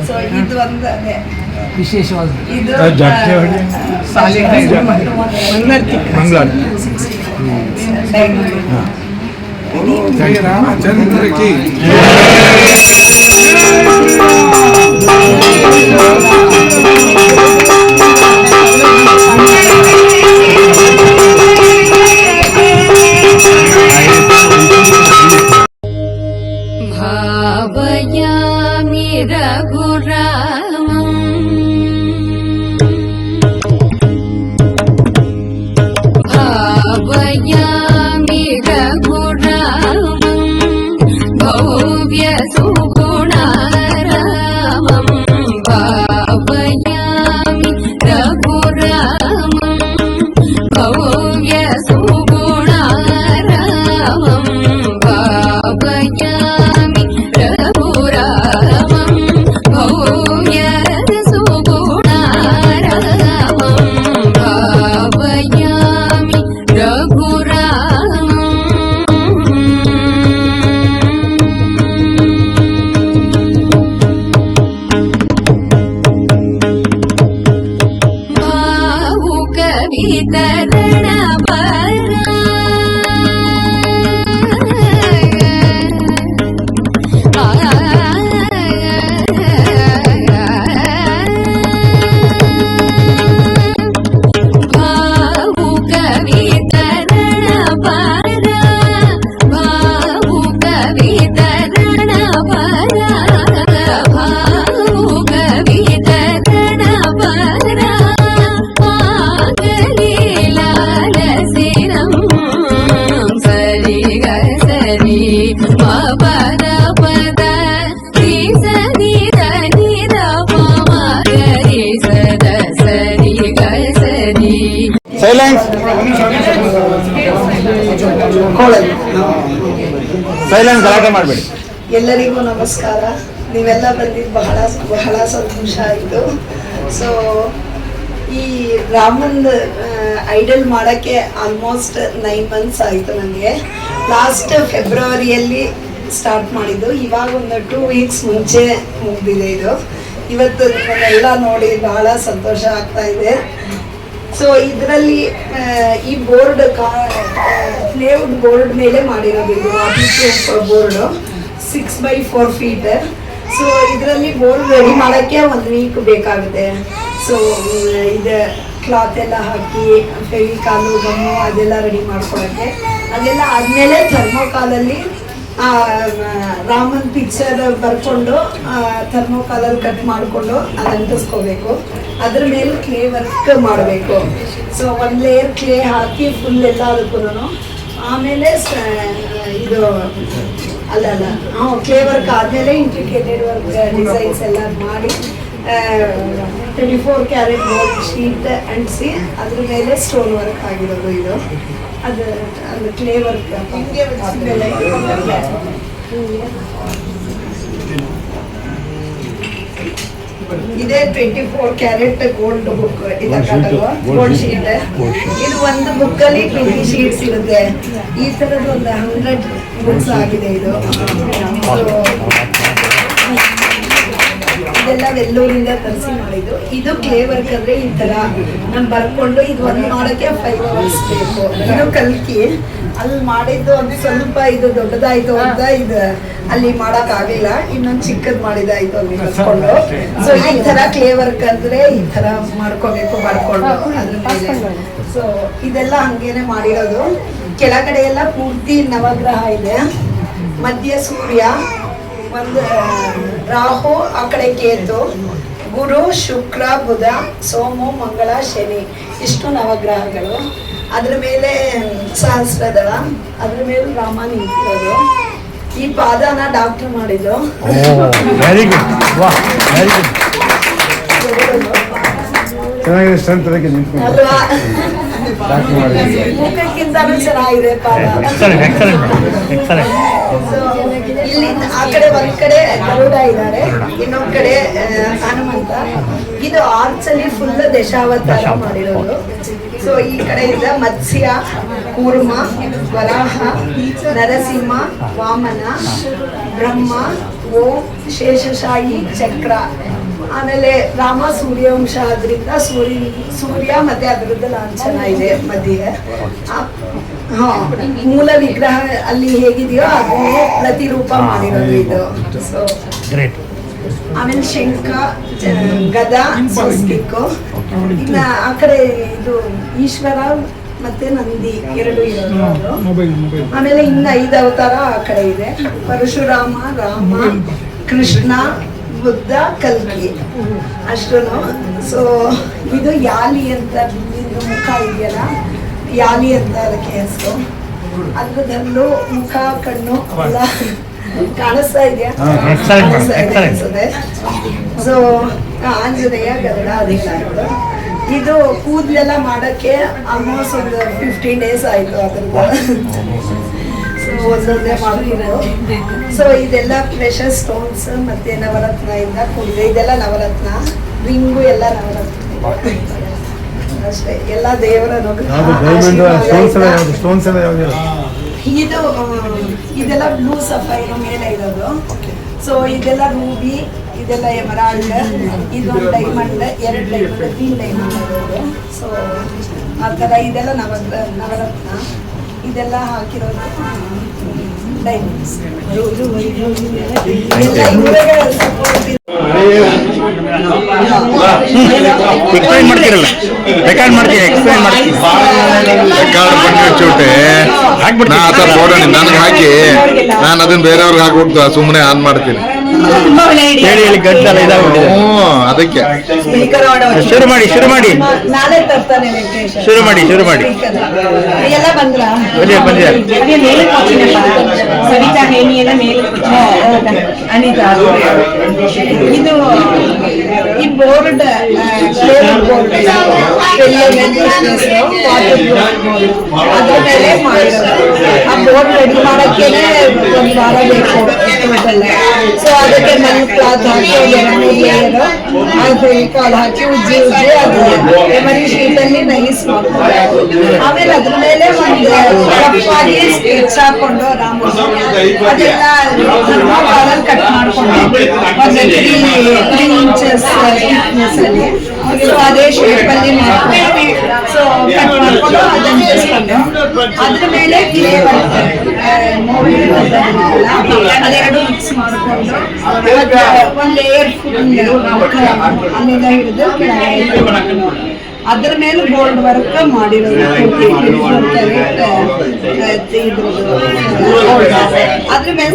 ಸೊ ಇದು ಒಂದು ಅದೇ ವಿಶೇಷವಾದ ಇದು ಜಯ ರಾಮಚಂದ್ರ ಕಿ भावयामि रघुरामम् भावयामि रघुरामम् भव्यसुगुणारामम् भावयामि रघुरामम् भव्यसुगुणारामम् भावयामि रघुरामम् भव्यसुगुणारामम् भावयामि रघुरामम् भावुकवितरण ಸೈಲೆನ್ಸ್ ಸೈಲೆನ್ಸ್, ಗಲಾಟೆ ಮಾಡಬೇಡಿ. ಎಲ್ಲರಿಗೂ ನಮಸ್ಕಾರ. ನೀವೆಲ್ಲ ಬಂದಿದ್ದು ಬಹಳ ಬಹಳ ಸಂತೋಷ ಆಯಿತು. ಸೊ ಈ ರಾಮನ್ ಐಡಲ್ ಮಾಡೋಕ್ಕೆ ಆಲ್ಮೋಸ್ಟ್ 9 months ಆಯಿತು. ನನಗೆ ಲಾಸ್ಟ್ ಫೆಬ್ರವರಿಯಲ್ಲಿ ಸ್ಟಾರ್ಟ್ ಮಾಡಿದ್ದು. ಇವಾಗ ಒಂದು 2 weeks ಮುಂಚೆ ಮುಗಿದಿದೆ ಇದು. ಇವತ್ತು ನಿಮ್ಮನ್ನೆಲ್ಲ ನೋಡಿ ಬಹಳ ಸಂತೋಷ ಆಗ್ತಾ ಇದೆ. ಸೊ ಇದರಲ್ಲಿ ಈ ಬೋರ್ಡ್ ಪ್ಲೇವುಡ್ ಬೋರ್ಡ್ ಮೇಲೆ ಮಾಡಿರೋದು. ಇದು ಬೋರ್ಡು 6x4 feet. ಸೊ ಇದರಲ್ಲಿ ಬೋರ್ಡ್ ರೆಡಿ ಮಾಡೋಕ್ಕೆ 1 week ಬೇಕಾಗುತ್ತೆ. ಸೊ ಇದು ಕ್ಲಾತ್ ಎಲ್ಲ ಹಾಕಿ ಫೆವಿಕಾಲು ಗಮ್ಮು ಅದೆಲ್ಲ ರೆಡಿ ಮಾಡ್ಕೊಳ್ಳೋಕ್ಕೆ. ಅದೆಲ್ಲ ಆದಮೇಲೆ ಥರ್ಮೋಕಾಲಲ್ಲಿ ರಾಮನ್ ಪಿಕ್ಚರ್ ಬರ್ಕೊಂಡು ಥರ್ಮೋಕಾಲಲ್ಲಿ ಕಟ್ ಮಾಡಿಕೊಂಡು ಅದು ಅಂಟಿಸ್ಕೋಬೇಕು. ಅದ್ರ ಮೇಲೆ ಕ್ಲೇ ವರ್ಕ್ ಮಾಡಬೇಕು. ಸೊ 1 layer ಕ್ಲೇ ಹಾಕಿ ಫುಲ್ ಎಲ್ಲ ಅದಕ್ಕೂ. ಆಮೇಲೆ ಇದು ಅಲ್ಲಲ್ಲ ಕ್ಲೇ ವರ್ಕ್ ಆದಮೇಲೆ ಇಂಟ್ರಿಕೇಟೆಡ್ ವರ್ಕ್ ಡಿಸೈನ್ಸ್ ಎಲ್ಲ ಮಾಡಿ 24 ಕ್ಯಾರೆಟ್ ಗೋಲ್ಡ್ ಶೀಟ್ ಅಂಟಿಸಿ ಅದ್ರ ಮೇಲೆ ಸ್ಟೋನ್ ವರ್ಕ್ ಆಗಿರೋದು ಇದು. ಅದು ಕ್ಲೇ ವರ್ಕ್ ಇದೇ 24 carat gold book. Gold sheet ಇದು ಒಂದು ಬುಕ್ಕಲ್ಲಿ 20 ಶೀಟ್ಸ್ ಇರುತ್ತೆ. ಈ ಥರದ್ದು ಒಂದು 100 ಬುಕ್ಸ್ ಆಗಿದೆ ಇದು. ಇದೆಲ್ಲ ವೆಲ್ಲೂರಿಂದ ತರಿಸಿ ಮಾಡಿದ್ದು. ಇದು ಕ್ಲೇ ವರ್ಕ್ ಅಂದ್ರೆ ಈ ತರ ನಾನು ಬರ್ಕೊಂಡು ಇದು ಒಂದು ಮಾಡೋಕ್ಕೆ 5 hours ಬೇಕು. ಇದು ಕಲ್ಕಿ ಅಲ್ಲಿ ಮಾಡಿದ್ದು ಒಂದು ಸ್ವಲ್ಪ ಇದು ದೊಡ್ಡದಾಯ್ತು ಅಂತ ಇದು ಅಲ್ಲಿ ಮಾಡೋಕ್ಕಾಗಿಲ್ಲ. ಇನ್ನೊಂದು ಚಿಕ್ಕದ್ ಮಾಡಿದಾಯ್ತು ಅಲ್ಲಿ ಬರ್ಕೊಂಡು. ಸೊ ಈ ತರ ಕ್ಲೇ ವರ್ಕ್ ಅಂದ್ರೆ ಈ ತರ ಮಾಡ್ಕೋಬೇಕು ಬರ್ಕೊಂಡು ಅದ್ರ ಮೇಲೆ. ಸೊ ಇದೆಲ್ಲ ಹಂಗೇನೆ ಮಾಡಿರೋದು. ಕೆಳಗಡೆ ಎಲ್ಲ ಪೂರ್ತಿ ನವಗ್ರಹ ಇದೆ. ಮಧ್ಯ ಸೂರ್ಯ, ಒಂದು ರಾಹು, ಆ ಕಡೆ ಕೇತು, ಗುರು, ಶುಕ್ರ, ಬುಧ, ಸೋಮು, ಮಂಗಳ, ಶನಿ, ಇಷ್ಟು ನವಗ್ರಹಗಳು. ಅದ್ರ ಮೇಲೆ ಸಹಸ್ರದಳ, ಅದ್ರ ಮೇಲೆ ರಾಮ ನಿಂತಿರೋದು. ಈ ಪಾದನ ಡಾಕ್ಟರ್ ಮಾಡಿದ್ದು. ವೆರಿ ಗುಡ್, ವಾ ವೆರಿ ಗುಡ್. ಚೆನ್ನಾಗಿದೆ, ಸ್ಟ್ರೆಂತ್ ಅದಕ್ಕೆ ನಿಂತ್ಕೊಂಡು ಅಲ್ವಾ? ಮುಖಕ್ಕಿಂತಲೂ ಚೆನ್ನಾಗಿದೆ ಪಾದ. Excellent excellent excellent. ಇಲ್ಲಿ ಆ ಕಡೆ ಒಂದ್ ಕಡೆ ಗರುಡ ಇದ್ದಾರೆ, ಇನ್ನೊಂದ್ ಕಡೆ ಹನುಮಂತ. ಇದು ಆರ್ಟ್ಸ್ ಅಲ್ಲಿ ಫುಲ್ ದಶಾವತಾರ ಮಾಡಿರೋದು. ಸೊ ಈ ಕಡೆಯಿಂದ ಮತ್ಸ್ಯ, ಕೂರ್ಮ, ವರಾಹ, ನರಸಿಂಹ, ವಾಮನ, ಬ್ರಹ್ಮ, ಓಂ, ಶೇಷಶಾಹಿ, ಚಕ್ರ. ಆಮೇಲೆ ರಾಮ ಸೂರ್ಯವಂಶ ಆದ್ರಿಂದ ಸೂರ್ಯ ಮತ್ತೆ ಅದರದ್ದು ಲಾಂಛನ ಇದೆ ಮಧ್ಯೆ. ಮೂಲ ವಿಗ್ರಹ ಅಲ್ಲಿ ಹೇಗಿದೆಯೋ ಅದನ್ನೇ ಪ್ರತಿರೂಪ ಮಾಡಿರೋದು ಇದು. So great. ಆಮೇಲೆ ಶಂಖ, ಗದ, ಸ್ವಸ್ತಿಕ್ಕು. ಇನ್ನ ಆ ಕಡೆ ಇದು ಈಶ್ವರ ಮತ್ತೆ ನಂದಿ ಎರಡು ಇರೋದು. ಆಮೇಲೆ ಇನ್ನ 5 ಅವತಾರ ಆ ಕಡೆ ಇದೆ. ಪರಶುರಾಮ, ರಾಮ, ಕೃಷ್ಣ, ಬುದ್ಧ, ಕಲ್ಕಿ ಅಷ್ಟು. ಸೊ ಇದು ಯಾಲಿ ಅಂತ, ಇದು ಮುಖ ಇದೆಯಲ್ಲ ಯಾಲಿ ಅಂತ ಅದಕ್ಕೆ ಹೆಸರು. ಅದ್ರದಲ್ಲೂ ಮುಖ, ಕಣ್ಣು ಎಲ್ಲ ಕಾಣಿಸ್ತಾ ಇದೆಯಾ? ಕಾಣಿಸ್ತದೆ. ಸೊ ಆಂಜನೇಯ, ಗರುಡ, ಅಧಿಕಾರಿಗಳು. ಇದು ಕೂದಲೆಲ್ಲ ಮಾಡಕ್ಕೆ ಆಲ್ಮೋಸ್ಟ್ ಒಂದು 15 days ಆಯ್ತು ಅದ್ರದ್ದು. ಸೊ ಒಂದೊಂದೇ ಮಾಡ್ತಿರೋದು. ಸೊ ಇದೆಲ್ಲ ಪ್ರೆಷರ್ ಸ್ಟೋನ್ಸ್ ಮತ್ತೆ ನವರತ್ನ ಇಂದ ಕೂಡಿದೆ. ಇದೆಲ್ಲ ನವರತ್ನ, ರಿಂಗು ಎಲ್ಲ ನವರತ್ನ ಅಷ್ಟೇ. ಎಲ್ಲ ದೇವರ ಇದು ಇದೆಲ್ಲ ಬ್ಲೂ ಸಫೈರ್ ಮೇಲೆ ಇರೋದು. ಸೊ ಇದೆಲ್ಲ ರೂಬಿ, ಇದೆಲ್ಲ ಎಮರಾಲ್ಡ್, ಇದೊಂದು ಡೈಮಂಡ್, 2 ಡೈಮಂಡ್, 3 ಡೈಮಂಡ್ ಇರೋದು. ಸೊ ಆ ಥರ ಇದೆಲ್ಲ ನವರತ್ನ. ಇದೆಲ್ಲ ಹಾಕಿರೋದು ಡೈಮಂಡ್ಸ್. ಎಕ್ಸ್ಪ್ಲೈನ್ ಮಾಡ್ತೀರಲ್ಲ, ರೆಕಾರ್ಡ್ ಮಾಡ್ತೀರಿ, ಎಕ್ಸ್ಪ್ಲೈನ್ ಮಾಡ್ತೀರಿ. ರೆಕಾರ್ಡ್ ಬಂದಿರೋ ಚೂಟೆ ನಾ ಆ ಥರ ಫೋಟೋ ನನಗೆ ಹಾಕಿ ನಾನು ಅದನ್ನ ಬೇರೆಯವ್ರಿಗೆ ಹಾಕ್ಬಿಟ್ಟು ಸುಮ್ಮನೆ ಆನ್ ಮಾಡ್ತೀನಿ. ಹೇಳಿ ಹೇಳಿ ಗಂಟೆಲ್ಲ ಇದಾಗ್ಬಿಟ್ಟಿದೆ. ಅದಕ್ಕೆ ಶುರು ಮಾಡಿ ಶುರು ಮಾಡಿ ನಾಳೆ ತರ್ತಾನೆ ವೆಂಕಟೇಶ. ಶುರು ಮಾಡಿ ಶುರು ಮಾಡಿ. ಎಲ್ಲ ಬಂದ್ರ ಬಂದಿದ್ದಾರೆ. ಸವಿತಾ ಹೇಮಿ ಎಲ್ಲ ಮೇಲೆ ಅನಿತಾ. ಇದು ಈ ಬೋರ್ಡ್ ಅದ್ರ ಮೇಲೆ ಮಾಡಿರೋದು. ಆ ಬೋರ್ಡ್ ರೆಡಿ ಮಾಡಕ್ಕೇನೆ 1 ವಾರ ಬೇಕು ಟೋಟಲ್. ಸೊ ಅದಕ್ಕೆ ಮನೆ ಕ್ಲಾತ್ ಹಾಕಿ 2 ಲೇಯರ್ ಅದು ಕಾಲ್ ಹಾಕಿ ಉಜ್ಜಿ ಅದು ಮೆಮರಿ ಶೀಟ್ ಅಲ್ಲಿ ನೈಸ್ ಮಾಡ್ತಾರೆ. ಆಮೇಲೆ ಅದ್ರ ಮೇಲೆ ಒಂದು ಕಪ್ಪಾಗಿ ಸ್ಕೆಚ್ ಹಾಕೊಂಡು ರಾಮ ಅದೆಲ್ಲ ಕಾಲಲ್ಲಿ ಕಟ್ ಮಾಡ್ಕೊಂಡು ಒಂದು 3 inches thickness ಅಲ್ಲಿ. ಸೊ ಅದೇ ಶೇಪ್ ಅಲ್ಲಿ ಮಾಡ್ಕೊಂಡು ಸೊ ಕಟ್ ಮಾಡ್ಕೊಂಡು ಅದನ್ನ ತೆಗೆಸ್ಕೊಂಡು ಅದ್ರ ಮೇಲೆ ಕ್ಲೇ ಅದೆರಡು ಮಿಕ್ಸ್ ಮಾಡಿಕೊಂಡು ಒಂದು ಲೇಯರ್ ಫುಲ್ ಅಲ್ಲಿಂದ ಹಿಡಿದು ಅದ್ರ ಮೇಲೆ ಗೋಲ್ಡ್ ವರ್ಕ್ ಮಾಡಿರೋದು. ಅದ್ರ ಮೇಲೆ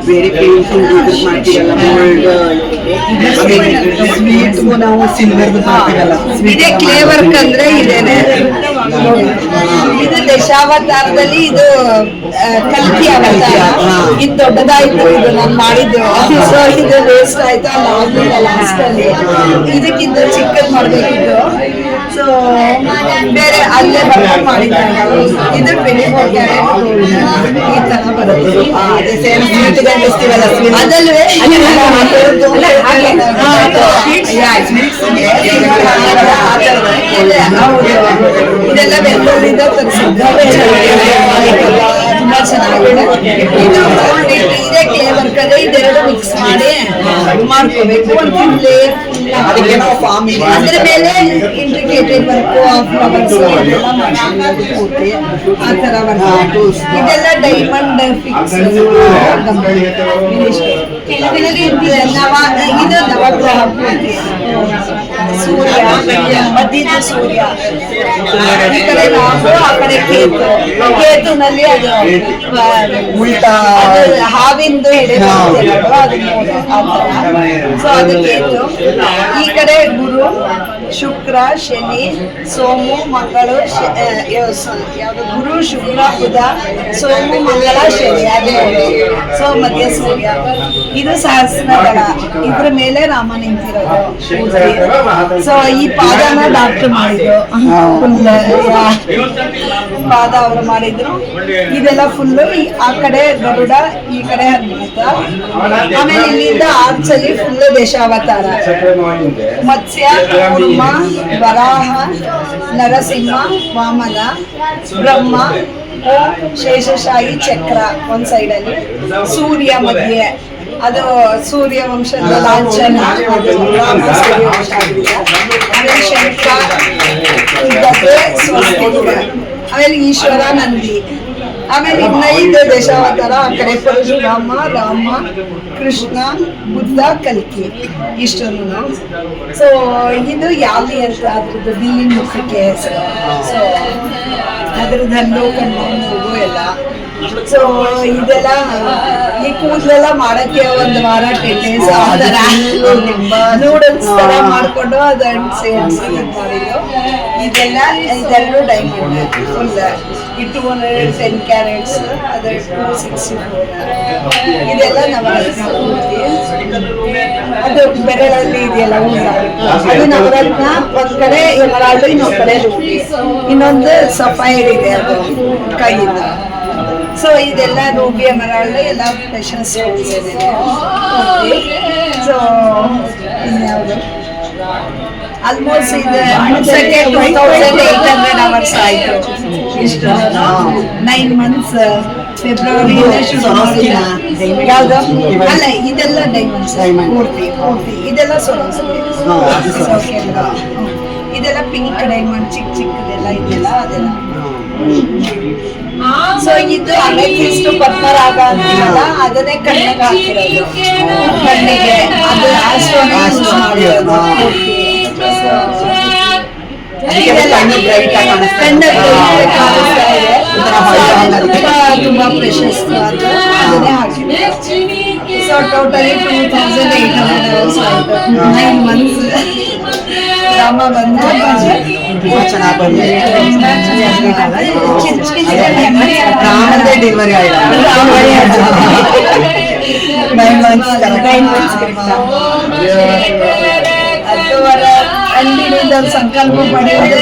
ಬೇರೆ ನಾವು ಸಿಲ್ವರ್ ಇದೇ ಕ್ಲೇ ವರ್ಕ್ ಅಂದ್ರೆ ಇದೇನೆ. ಇದು ದಶಾವತಾರದಲ್ಲಿ ಇದು ಕಲ್ಕಿ ಅವತಾರ. ಇದು ದೊಡ್ಡದಾಯ್ತು, ಇದು ನಾನು ಮಾಡಿದ್ದು. ಸೊ ಇದು ವೇಸ್ಟ್ ಆಯ್ತು, ಅಲ್ಲ ಆಗ್ಲಿಲ್ಲ ಲಾಸ್ಟ್ ಅಲ್ಲಿ. ಇದಕ್ಕಿಂತ ಚಿಕ್ಕದ್ ಮಾಡ್ಬೇಕಿದ್ದು. ಸೊ ಬೇರೆ ಅಲ್ಲೇ ಬರ್ಕೊಂಡು ಮಾಡಿದ್ದಾರೆ. ಇದು 24 ಕ್ಯಾರೆಟ್ ಈ ತರ ಬರುತ್ತೆ. ಅದಲ್ವೇ ಇದೆಲ್ಲ ಬೆಂಗಳೂರಿಂದ ತರಿಸಿದ್ದು. ತುಂಬಾ ಚೆನ್ನಾಗಿದೆ. ಇದು ಇದೇ ಕ್ಲೇ ವರ್ಕ್ ಅದೇ. ಇದೆರಡು ಮಿಕ್ಸ್ ಮಾಡಿ ಮಾಡ್ಕೋಬೇಕು. ಒಂದು ಲೇಯರ್ ಅದಕ್ಕೆ ನಾವು ಫಾರ್ಮ್ ಅದ್ರ ಮೇಲೆ ಇಂಟ್ರಿಕೇಟೆಡ್ ವರ್ಕ್, ಫ್ಲವರ್ಸ್ ಎಲ್ಲ ಮಾಡಿ ಪೂರ್ತಿ ಆ ತರ ವರ್ಕ್. ಇದೆಲ್ಲ ಡೈಮಂಡ್ ಫಿಕ್ಸ್ ಕೆಳಗಿನಲ್ಲಿ ಇದು ನವಗ್ರಹ ಪೂರ್ತಿ. ಸೂರ್ಯ ಮಧ್ಯದ ಸೂರ್ಯ, ಈ ಕಡೆ ರಾಹು, ಆ ಕಡೆ ಕೇತುನಲ್ಲಿ ಅದು ಉಲ್ಟಾ ಅದು ಹಾವಿಂದು ಎಡೆ ಬರುತ್ತೆ ನೋಡು, ಅದನ್ನ ಸೊ ಅದು ಕೇತು. ಈ ಕಡೆ ಗುರು, ಶುಕ್ರ, ಶನಿ, ಸೋಮು, ಮಂಗಳು, ಯಾವುದು ಗುರು, ಶುಕ್ರ, ಬುಧ, ಸೋಮು, ಮಂಗಳ, ಶನಿ, ಅದೇ ಸೊ ಮಧ್ಯ ಸೂರ್ಯ. ಇದು ಸಹಸ್ರದಳ, ಇದ್ರ ಮೇಲೆ ರಾಮ ನಿಂತಿರೋದು. ಸೊ ಈ ಪಾದನ ಡಾಕ್ಟರ್ ಮಾಡಿದ್ರು, ಪಾದ ಅವರು ಮಾಡಿದ್ರು. ಇದೆಲ್ಲ ಫುಲ್ಲು ಆ ಕಡೆ ಗರುಡ, ಈ ಕಡೆ ಹನುಮಂತ. ಆಮೇಲೆ ಇಲ್ಲಿಂದ ಆರ್ಚಲ್ಲಿ ಫುಲ್ ದಶಾವತಾರ, ಮತ್ಸ್ಯ, ಕೂರ್ಮ, ವರಾಹ, ನರಸಿಂಹ, ವಾಮನ, ಬ್ರಹ್ಮ, ಓಂ, ಶೇಷಶಾಹಿ, ಚಕ್ರ ಒಂದ್ ಸೈಡಲ್ಲಿ, ಸೂರ್ಯ ಮಧ್ಯೆ, ಅದು ಸೂರ್ಯ ವಂಶದ ಲಾಂಛನ, ರಾಮ ಸೂರ್ಯ ವಂಶ ಆಗಿದೆ. ಆಮೇಲೆ ಶಂಖ, ಗದೆ, ಸ್ವಸ್ತಿಕ, ಆಮೇಲೆ ಈಶ್ವರ, ನಂದಿ. ಆಮೇಲೆ ಇನ್ನ ಇದು ದಶಾವತಾರ, ಆ ಕಡೆ ಪರಶುರಾಮ, ರಾಮ, ಕೃಷ್ಣ, ಬುದ್ಧ, ಕಲ್ಕಿ, ಇಷ್ಟನ್ನು. ಸೊ ಇದು ಯಾಲಿ ಅಂತ ಅದ್ರದ್ದು ಬಿಲ್ಲಿನ ಮುಖಕ್ಕೆ ಹೆಸರು. ಸೊ ಅದ್ರದ್ದು ಹಲ್ಲು, ಕಣ್ಣು, ಮೂಗು ಎಲ್ಲ. ಸೊ ಇದೆಲ್ಲ ಈ ಕೂದಲೆಲ್ಲ ಮಾಡಕ್ಕೆ ಒಂದು ವಾರ 10 days ಆ ಥರ ನೂಡಲ್ಸ್ ತರ ಮಾಡ್ಕೊಂಡು ಅದು ಅಣಿಸಿ ಮಾಡಿದ್ದು. ಇದೆರಡು ಡೈಮಂಡ್ ಫುಲ್, ಈ 210 ಕ್ಯಾರೆಟ್ಸ್, ಅದು 264. ಇದೆಲ್ಲ ನವರತ್ನ ಪೂರ್ತಿ. ಅದು ಬೆರಳಲ್ಲಿ ಇದೆಯಲ್ಲ ಉಂಡ, ಅದು ನವರತ್ನ. ಒಂದ್ ಕಡೆ ಎಮರಾಲ್ಡ್, ಇನ್ನೊಂದ್ ಕಡೆ ರೂಬಿ, ಇನ್ನೊಂದು ಸಫೈರ್ ಇದೆ ಅದು ಕೈಯಿಂದ. ಸೊ ಇದೆಲ್ಲ ರೂಬಿ, ಎಮರಾಲ್ಡ್ ಎಲ್ಲ ಪ್ರೆಷರ್ ಸ್ಟೋನ್ಸ್ ಇದೆ. ಸೊ ಇನ್ಯಾವುದು ಆಲ್ಮೋಸ್ಟ್ ಇದು 2800 ಅವರ್ಸ್ ಆಯ್ತು. ಇಷ್ಟು 9 months ಫೆಬ್ರವರಿಯಿಂದ ಶುರು ಮಾಡಿದ. ಯಾವುದು ಅಲ್ಲ, ಇದೆಲ್ಲ ಡೈಮಂಡ್ಸ್ ಪೂರ್ತಿ ಇದೆಲ್ಲ ಇದೆಲ್ಲ ಪಿಂಕ್ ಡೈಮಂಡ್, ಚಿಕ್ಕದೆಲ್ಲ ಇದೆಲ್ಲ ಅದೆಲ್ಲ. ಸೊ ಇದು ಅಮೆಥಿಸ್ಟ್ ಪದ್ಮರಾಗ ಅಂತೀವಲ್ಲ, ಅದನ್ನೇ ಕಣ್ಣಿಗೆ ಹಾಕಿರೋದು, ಕಣ್ಣಿಗೆ ಅದು ತುಂಬಾ ಪ್ರೆಷಸ್ ಅದನ್ನೇ ಹಾಕಿದೆ. ಸೊ ಟೋಟಲಿ 2800 hours ಆಯ್ತು. 9 months ರಾಮ ಬಂದು ರಾಮದೇ ಡೆಲಿವರಿ ಆಯ್ತು. 9 months ಅಂದಿನಿಂದ ಸಂಕಲ್ಪ ಪಡೆಯೋದೇ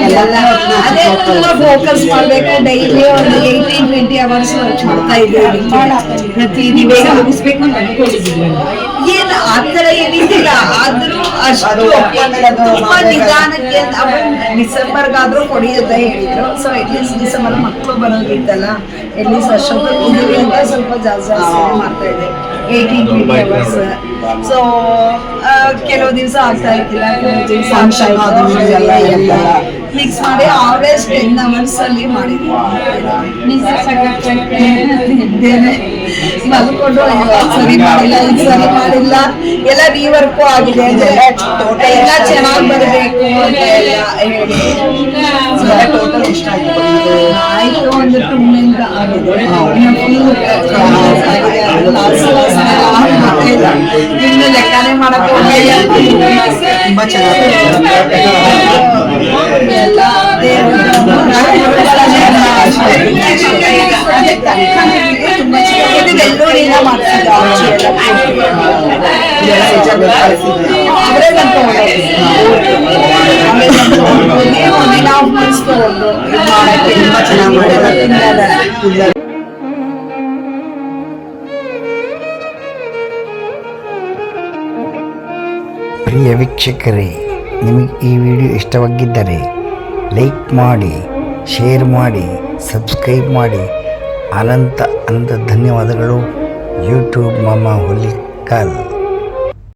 ಎಲ್ಲ ಅದೇ ತುಂಬಾ ಫೋಕಸ್ ಮಾಡ್ಬೇಕು. ಡೈಲಿ ಒಂದು 18-20 hours ವರ್ಕ್ ಮಾಡ್ತಾ ಇದ್ದೀವಿ. ಪ್ರತಿ ಬೇಗ ಮುಗಿಸ್ಬೇಕು ಏನು ಆ ಥರ ಏನಿಲ್ಲ, ಆದ್ರೂ ಅಷ್ಟು ತುಂಬಾ ನಿಧಾನಕ್ಕೆ. ಡಿಸೆಂಬರ್ಗಾದ್ರೂ ಕೊಡಿಯೋದೇ ಹೇಳಿದ್ರು. ಸೊ ಅಟ್ಲೀಸ್ಟ್ ಡಿಸೆಂಬರ್ ಮಕ್ಕಳು ಬರೋದಿತ್ತಲ್ಲ, ಅಟ್ಲೀಸ್ಟ್ ಅಷ್ಟೊತ್ತು ಕುದಿರಿ ಅಂತ ಸ್ವಲ್ಪ ಜಾಸ್ತಿ ಮಾಡ್ತಾ ಇದೆ. 18-20 hours. ಸೊ ಕೆಲವು ದಿವಸ ಆಗ್ತಾ ಇರ್ತಿಲ್ಲ, ಕೆಲವು ದಿವಸ ಮಿಕ್ಸ್ ಮಾಡಿ ಆವರೇಜ್ 10 hours ಅಲ್ಲಿ ಮಾಡಿದ್ದೀವಿ. ಮಲ್ಕೊಂಡು ಸರಿ ಮಾಡಿಲ್ಲ, ಇದು ಸರಿ ಮಾಡಿಲ್ಲ, ಎಲ್ಲ ರೀವರ್ಕು ಆಗಿದೆ, ಎಲ್ಲ ಚೆನ್ನಾಗಿ ಬರಬೇಕು ಅಂತ ಎಲ್ಲ ಹೇಳಿ ಟೋಟಲ್ ಇಷ್ಟ ಆಯ್ತು. ಒಂದು 2 months ಆಗಿದೆ, ಇನ್ನು ಲೆಕ್ಕನೇ ಮಾಡಕ್ ಹೋಗಿಲ್ಲ. ತುಂಬಾ ಚೆನ್ನಾಗಿ ಎಲ್ಲ ಬೆಳ್ಳೂರಿನ ಮಾಡ್ತಿದ್ದ ಅವರೇ ಬಂದು 1.5 months ತಗೊಂಡು ತುಂಬಾ ಚೆನ್ನಾಗಿ ಮಾಡಿದ್ದಾರೆ. ಪ್ರಿಯ ವೀಕ್ಷಕರೇ, ನಿಮಗೆ ಈ ವಿಡಿಯೋ ಇಷ್ಟವಾಗಿದ್ದರೆ ಲೈಕ್ ಮಾಡಿ, ಶೇರ್ ಮಾಡಿ, ಸಬ್ಸ್ಕ್ರೈಬ್ ಮಾಡಿ. ಅನಂತ ಧನ್ಯವಾದಗಳು. ಯೂಟ್ಯೂಬ್ ಮಾಮ ಹುಲಿಕಲ್.